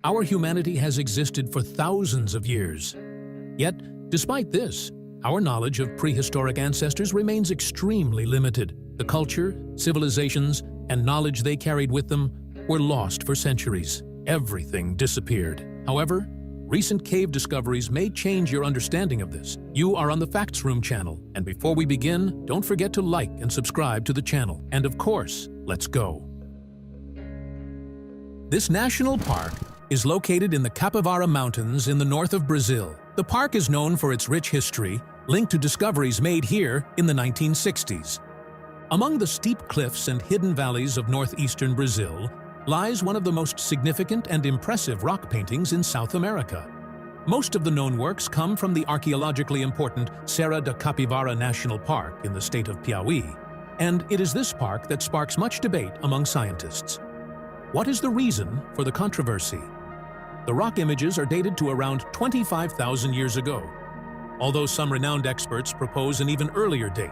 our humanity has existed for thousands of years. Yet, despite this, our knowledge of prehistoric ancestors remains extremely limited. The culture, civilizations, and knowledge they carried with them were lost for centuries. Everything disappeared. However, recent cave discoveries may change your understanding of this. You are on the Facts Room channel, and before we begin, don't forget to like and subscribe to the channel. And of course, let's go. This national park is located in the Capivara Mountains in the north of Brazil. The park is known for its rich history, linked to discoveries made here in the 1960s. Among the steep cliffs and hidden valleys of northeastern Brazil lies one of the most significant and impressive rock paintings in South America. Most of the known works come from the archaeologically important Serra da Capivara National Park in the state of Piauí, and it is this park that sparks much debate among scientists. What is the reason for the controversy? The rock images are dated to around 25,000 years ago, although some renowned experts propose an even earlier date,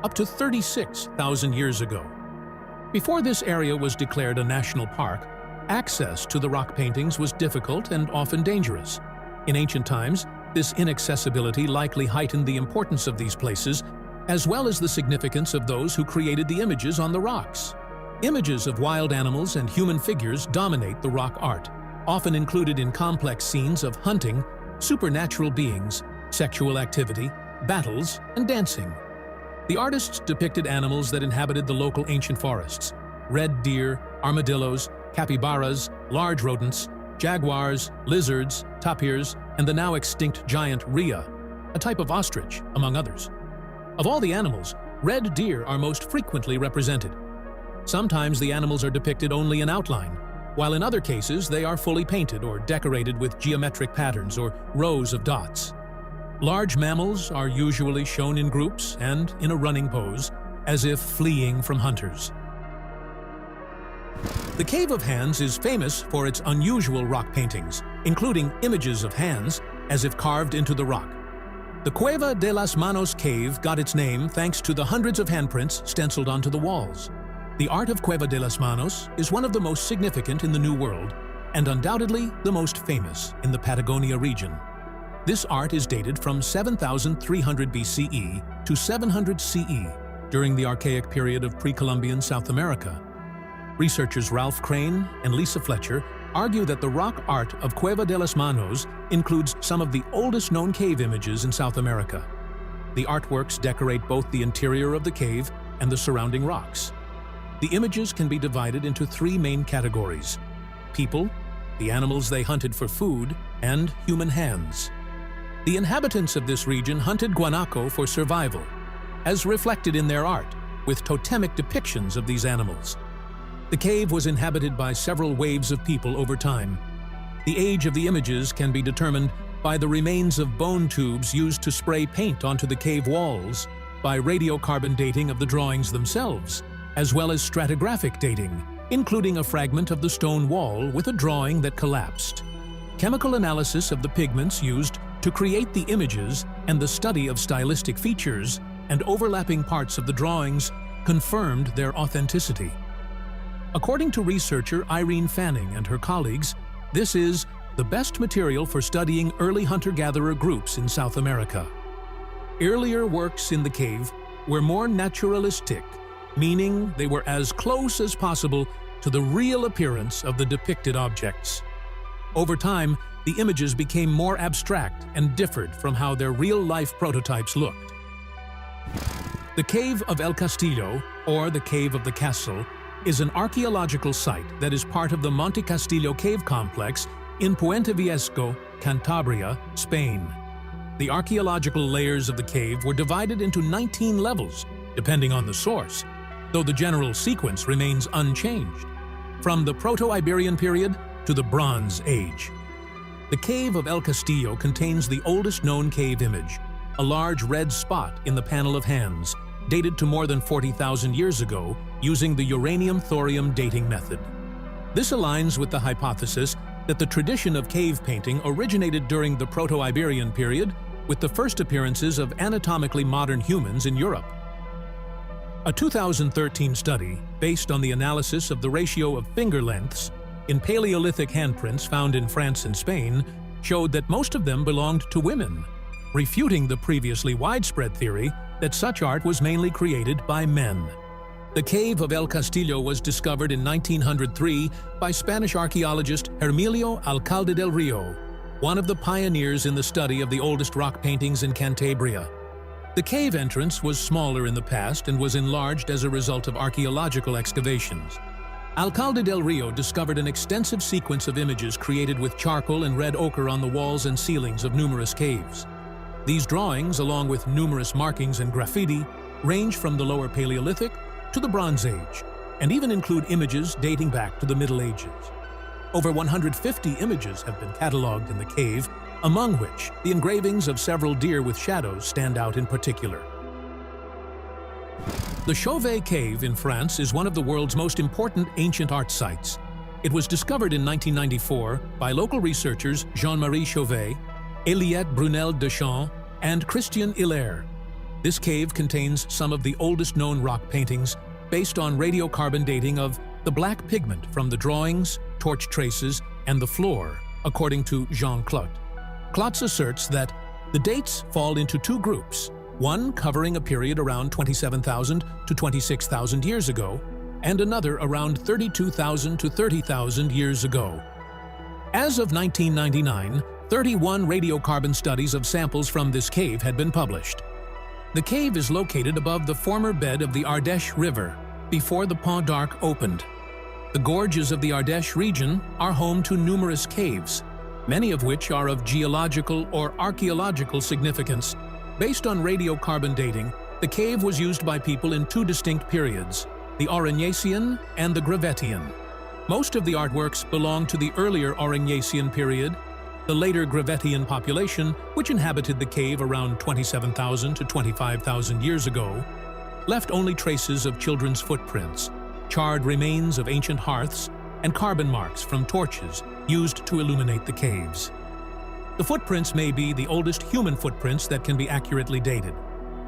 up to 36,000 years ago. Before this area was declared a national park, access to the rock paintings was difficult and often dangerous. In ancient times, this inaccessibility likely heightened the importance of these places, as well as the significance of those who created the images on the rocks. Images of wild animals and human figures dominate the rock art, often included in complex scenes of hunting, supernatural beings, sexual activity, battles, and dancing. The artists depicted animals that inhabited the local ancient forests: red deer, armadillos, capybaras, large rodents, jaguars, lizards, tapirs, and the now extinct giant rhea, a type of ostrich, among others. Of all the animals, red deer are most frequently represented. Sometimes the animals are depicted only in outline, while in other cases they are fully painted or decorated with geometric patterns or rows of dots. Large mammals are usually shown in groups and in a running pose, as if fleeing from hunters. The Cave of Hands is famous for its unusual rock paintings, including images of hands as if carved into the rock. The Cueva de las Manos cave got its name thanks to the hundreds of handprints stenciled onto the walls. The art of Cueva de las Manos is one of the most significant in the New World and undoubtedly the most famous in the Patagonia region. This art is dated from 7,300 BCE to 700 CE, during the archaic period of pre-Columbian South America. Researchers Ralph Crane and Lisa Fletcher argue that the rock art of Cueva de las Manos includes some of the oldest known cave images in South America. The artworks decorate both the interior of the cave and the surrounding rocks. The images can be divided into three main categories: people, the animals they hunted for food, and human hands. The inhabitants of this region hunted guanaco for survival, as reflected in their art, with totemic depictions of these animals. The cave was inhabited by several waves of people over time. The age of the images can be determined by the remains of bone tubes used to spray paint onto the cave walls, by radiocarbon dating of the drawings themselves, as well as stratigraphic dating, including a fragment of the stone wall with a drawing that collapsed. Chemical analysis of the pigments used to create the images and the study of stylistic features and overlapping parts of the drawings confirmed their authenticity. According to researcher Irene Fanning and her colleagues, this is the best material for studying early hunter-gatherer groups in South America. Earlier works in the cave were more naturalistic, meaning they were as close as possible to the real appearance of the depicted objects. Over time, the images became more abstract and differed from how their real-life prototypes looked. The Cave of El Castillo, or the Cave of the Castle, is an archaeological site that is part of the Monte Castillo Cave Complex in Puente Viejo, Cantabria, Spain. The archaeological layers of the cave were divided into 19 levels, depending on the source, though the general sequence remains unchanged, from the Proto-Iberian period to the Bronze Age. The Cave of El Castillo contains the oldest known cave image, a large red spot in the panel of hands, dated to more than 40,000 years ago using the uranium-thorium dating method. This aligns with the hypothesis that the tradition of cave painting originated during the Proto-Iberian period, with the first appearances of anatomically modern humans in Europe. A 2013 study, based on the analysis of the ratio of finger lengths, in Paleolithic handprints found in France and Spain showed that most of them belonged to women, refuting the previously widespread theory that such art was mainly created by men. The cave of El Castillo was discovered in 1903 by Spanish archaeologist Hermilio Alcalde del Rio, one of the pioneers in the study of the oldest rock paintings in Cantabria. The cave entrance was smaller in the past and was enlarged as a result of archaeological excavations. Alcalde del Rio discovered an extensive sequence of images created with charcoal and red ochre on the walls and ceilings of numerous caves. These drawings, along with numerous markings and graffiti, range from the Lower Paleolithic to the Bronze Age, and even include images dating back to the Middle Ages. Over 150 images have been catalogued in the cave, among which the engravings of several deer with shadows stand out in particular. The Chauvet Cave in France is one of the world's most important ancient art sites. It was discovered in 1994 by local researchers Jean-Marie Chauvet, Eliette Brunel-Deschamps, and Christian Hilaire. This cave contains some of the oldest known rock paintings based on radiocarbon dating of the black pigment from the drawings, torch traces, and the floor, according to Jean Clot. Klotz asserts that the dates fall into two groups, one covering a period around 27,000 to 26,000 years ago, and another around 32,000 to 30,000 years ago. As of 1999, 31 radiocarbon studies of samples from this cave had been published. The cave is located above the former bed of the Ardèche River, before the Pont d'Arc opened. The gorges of the Ardèche region are home to numerous caves, many of which are of geological or archaeological significance. Based on radiocarbon dating, the cave was used by people in two distinct periods, the Aurignacian and the Gravettian. Most of the artworks belong to the earlier Aurignacian period. The later Gravettian population, which inhabited the cave around 27,000 to 25,000 years ago, left only traces of children's footprints, charred remains of ancient hearths, and carbon marks from torches used to illuminate the caves. The footprints may be the oldest human footprints that can be accurately dated.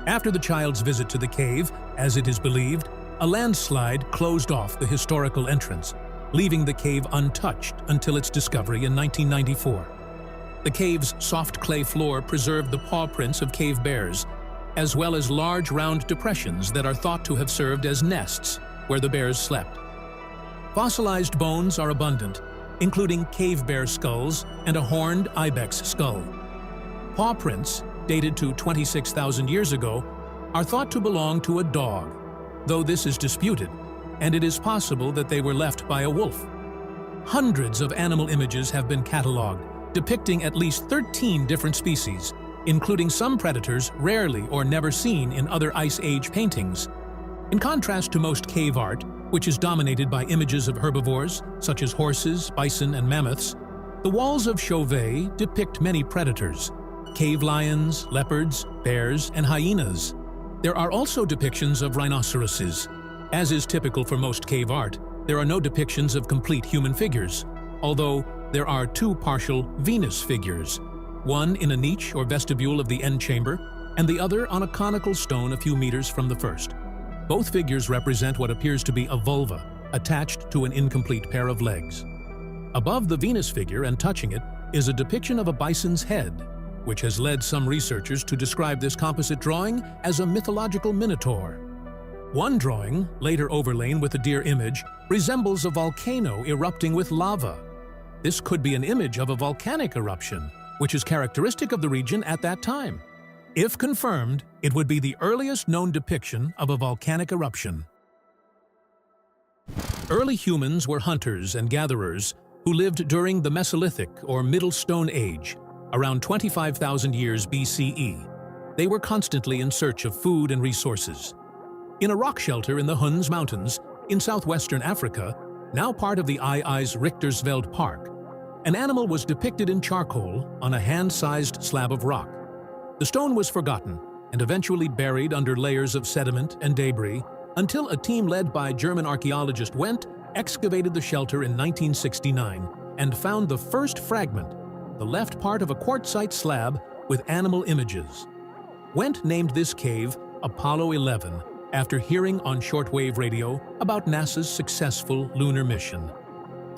After the child's visit to the cave, as it is believed, a landslide closed off the historical entrance, leaving the cave untouched until its discovery in 1994. The cave's soft clay floor preserved the paw prints of cave bears, as well as large round depressions that are thought to have served as nests where the bears slept. Fossilized bones are abundant, including cave bear skulls and a horned ibex skull. Paw prints, dated to 26,000 years ago, are thought to belong to a dog, though this is disputed, and it is possible that they were left by a wolf. Hundreds of animal images have been catalogued, depicting at least 13 different species, including some predators rarely or never seen in other Ice Age paintings. In contrast to most cave art, which is dominated by images of herbivores, such as horses, bison, and mammoths, the walls of Chauvet depict many predators: cave lions, leopards, bears, and hyenas. There are also depictions of rhinoceroses. As is typical for most cave art, there are no depictions of complete human figures, although there are two partial Venus figures, one in a niche or vestibule of the end chamber, and the other on a conical stone a few meters from the first. Both figures represent what appears to be a vulva, attached to an incomplete pair of legs. Above the Venus figure and touching it is a depiction of a bison's head, which has led some researchers to describe this composite drawing as a mythological minotaur. One drawing, later overlain with a deer image, resembles a volcano erupting with lava. This could be an image of a volcanic eruption, which is characteristic of the region at that time. If confirmed, it would be the earliest known depiction of a volcanic eruption. Early humans were hunters and gatherers who lived during the Mesolithic or Middle Stone Age, around 25,000 years BCE. They were constantly in search of food and resources. In a rock shelter in the Huns Mountains, in southwestern Africa, now part of the II Richtersveld Park, an animal was depicted in charcoal on a hand-sized slab of rock. The stone was forgotten and eventually buried under layers of sediment and debris until a team led by German archaeologist Wendt excavated the shelter in 1969 and found the first fragment, the left part of a quartzite slab with animal images. Wendt named this cave Apollo 11 after hearing on shortwave radio about NASA's successful lunar mission.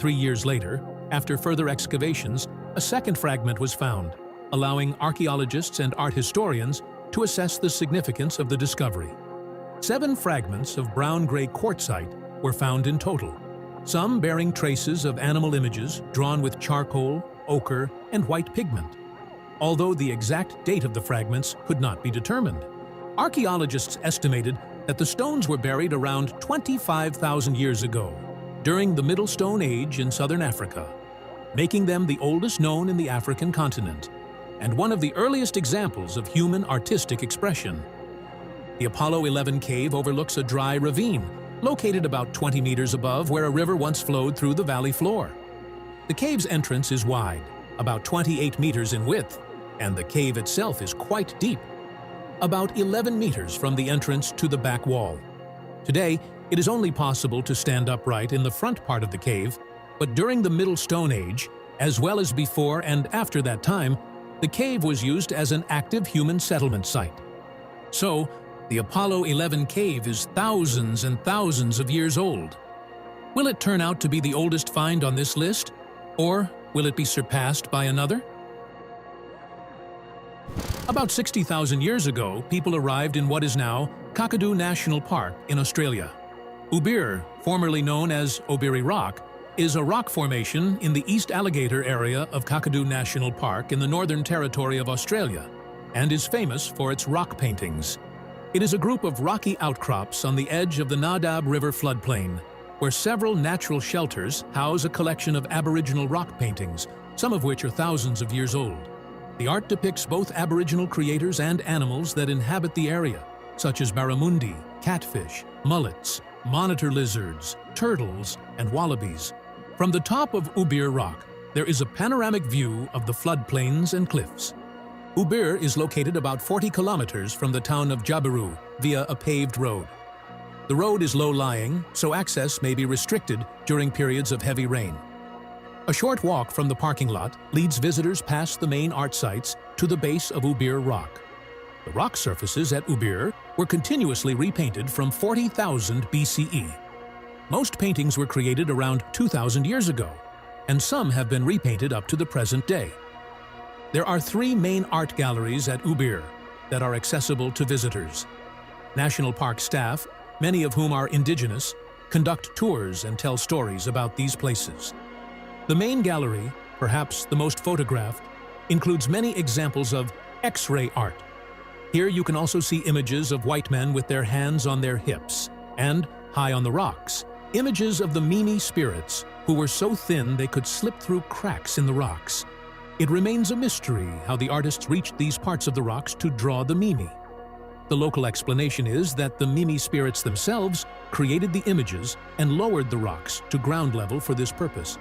3 years later, after further excavations, a second fragment was found, allowing archaeologists and art historians to assess the significance of the discovery. 7 fragments of brown-gray quartzite were found in total, some bearing traces of animal images drawn with charcoal, ochre, and white pigment. Although the exact date of the fragments could not be determined, archaeologists estimated that the stones were buried around 25,000 years ago, during the Middle Stone Age in southern Africa, making them the oldest known in the African continent, and one of the earliest examples of human artistic expression. The Apollo 11 cave overlooks a dry ravine, located about 20 meters above where a river once flowed through the valley floor. The cave's entrance is wide, about 28 meters in width, and the cave itself is quite deep, about 11 meters from the entrance to the back wall. Today, it is only possible to stand upright in the front part of the cave, but during the Middle Stone Age, as well as before and after that time, the cave was used as an active human settlement site. So, the Apollo 11 cave is thousands and thousands of years old. Will it turn out to be the oldest find on this list, or will it be surpassed by another? About 60,000 years ago, people arrived in what is now Kakadu National Park in Australia. Ubir, formerly known as Obiri Rock, is a rock formation in the East Alligator area of Kakadu National Park in the Northern Territory of Australia, and is famous for its rock paintings. It is a group of rocky outcrops on the edge of the Nadab River floodplain, where several natural shelters house a collection of Aboriginal rock paintings, some of which are thousands of years old. The art depicts both Aboriginal creators and animals that inhabit the area, such as barramundi, catfish, mullets, monitor lizards, turtles, and wallabies. From the top of Ubir Rock, there is a panoramic view of the floodplains and cliffs. Ubir is located about 40 kilometers from the town of Jabiru via a paved road. The road is low-lying, so access may be restricted during periods of heavy rain. A short walk from the parking lot leads visitors past the main art sites to the base of Ubir Rock. The rock surfaces at Ubir were continuously repainted from 40,000 BCE. Most paintings were created around 2,000 years ago, and some have been repainted up to the present day. There are 3 main art galleries at Ubir that are accessible to visitors. National Park staff, many of whom are indigenous, conduct tours and tell stories about these places. The main gallery, perhaps the most photographed, includes many examples of X-ray art. Here you can also see images of white men with their hands on their hips, and, high on the rocks, images of the Mimi spirits, who were so thin they could slip through cracks in the rocks. It remains a mystery how the artists reached these parts of the rocks to draw the Mimi. The local explanation is that the Mimi spirits themselves created the images and lowered the rocks to ground level for this purpose.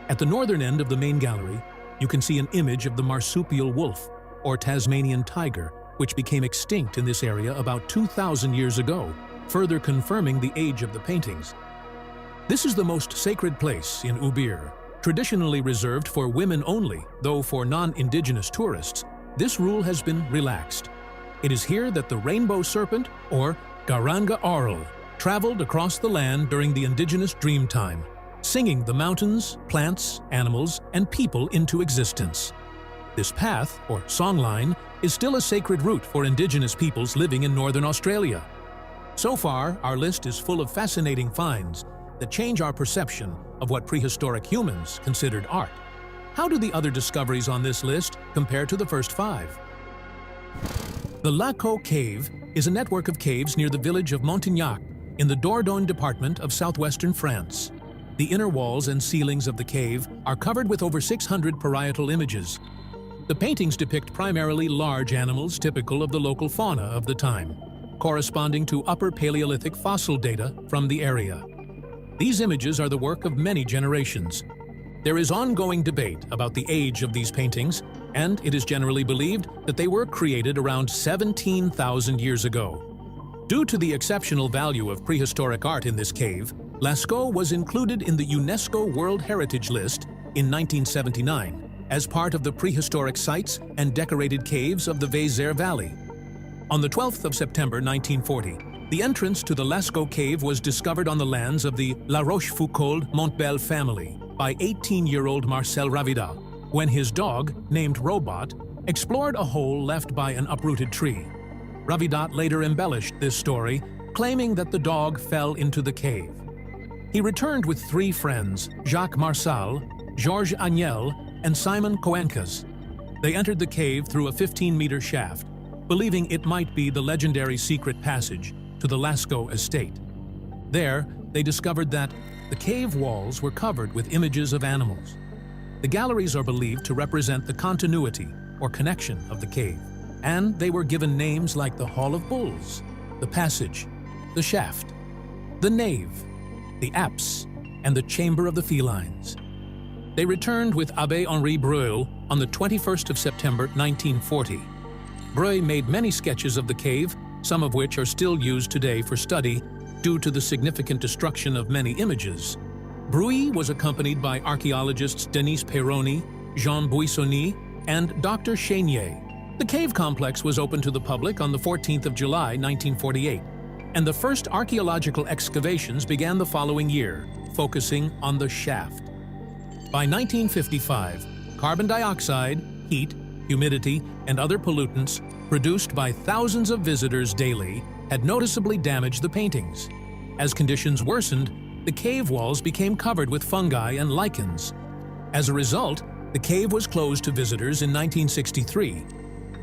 At the northern end of the main gallery, you can see an image of the marsupial wolf, or Tasmanian tiger, which became extinct in this area about 2,000 years ago, further confirming the age of the paintings. This is the most sacred place in Ubir, traditionally reserved for women only, though for non-indigenous tourists, this rule has been relaxed. It is here that the rainbow serpent, or Garanga Aural, traveled across the land during the indigenous dream time, singing the mountains, plants, animals, and people into existence. This path, or songline, is still a sacred route for indigenous peoples living in northern Australia. So far, our list is full of fascinating finds that change our perception of what prehistoric humans considered art. How do the other discoveries on this list compare to the first 5? The Laco Cave is a network of caves near the village of Montignac in the Dordogne department of southwestern France. The inner walls and ceilings of the cave are covered with over 600 parietal images. The paintings depict primarily large animals typical of the local fauna of the time, corresponding to Upper Paleolithic fossil data from the area. These images are the work of many generations. There is ongoing debate about the age of these paintings, and it is generally believed that they were created around 17,000 years ago. Due to the exceptional value of prehistoric art in this cave, Lascaux was included in the UNESCO World Heritage List in 1979 as part of the prehistoric sites and decorated caves of the Vézère Valley. On the 12th of September 1940, the entrance to the Lascaux Cave was discovered on the lands of the La Rochefoucauld Montbel family, by 18-year-old Marcel Ravidat when his dog, named Robot, explored a hole left by an uprooted tree. Ravidat later embellished this story, claiming that the dog fell into the cave. He returned with 3 friends, Jacques Marsal, Georges Agnel, and Simon Coencas. They entered the cave through a 15-meter shaft, believing it might be the legendary secret passage to the Lascaux estate. There, they discovered that the cave walls were covered with images of animals. The galleries are believed to represent the continuity or connection of the cave, and they were given names like the Hall of Bulls, the Passage, the Shaft, the Nave, the Apse, and the Chamber of the Felines. They returned with Abbé Henri Breuil on the 21st of September 1940. Breuil made many sketches of the cave, some of which are still used today for study due to the significant destruction of many images. Breuil was accompanied by archaeologists Denis Peyroni, Jean Buissonny, and Dr. Chénier. The cave complex was opened to the public on the 14th of July 1948, and the first archaeological excavations began the following year, focusing on the shaft. By 1955, carbon dioxide, heat, humidity, and other pollutants produced by thousands of visitors daily had noticeably damaged the paintings. As conditions worsened, the cave walls became covered with fungi and lichens. As a result, the cave was closed to visitors in 1963.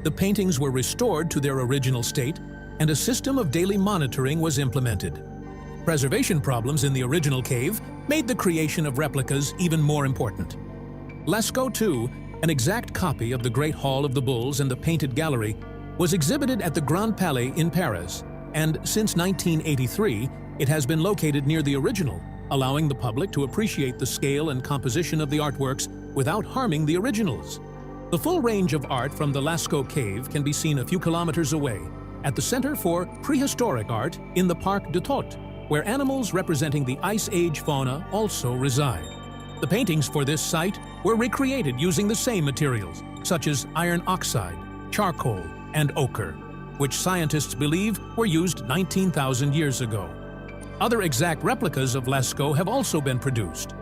The paintings were restored to their original state, and a system of daily monitoring was implemented. Preservation problems in the original cave made the creation of replicas even more important. Lascaux II, an exact copy of the Great Hall of the Bulls and the Painted Gallery, was exhibited at the Grand Palais in Paris, and since 1983, it has been located near the original, allowing the public to appreciate the scale and composition of the artworks without harming the originals. The full range of art from the Lascaux Cave can be seen a few kilometers away, at the Center for Prehistoric Art in the Parc de Tot, where animals representing the Ice Age fauna also reside. The paintings for this site were recreated using the same materials, such as iron oxide, charcoal, and ochre, which scientists believe were used 19,000 years ago. Other exact replicas of Lascaux have also been produced.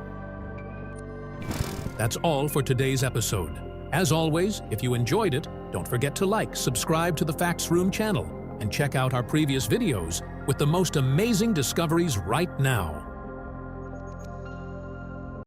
That's all for today's episode. As always, if you enjoyed it, don't forget to like, subscribe to the Facts Room channel, and check out our previous videos with the most amazing discoveries right now.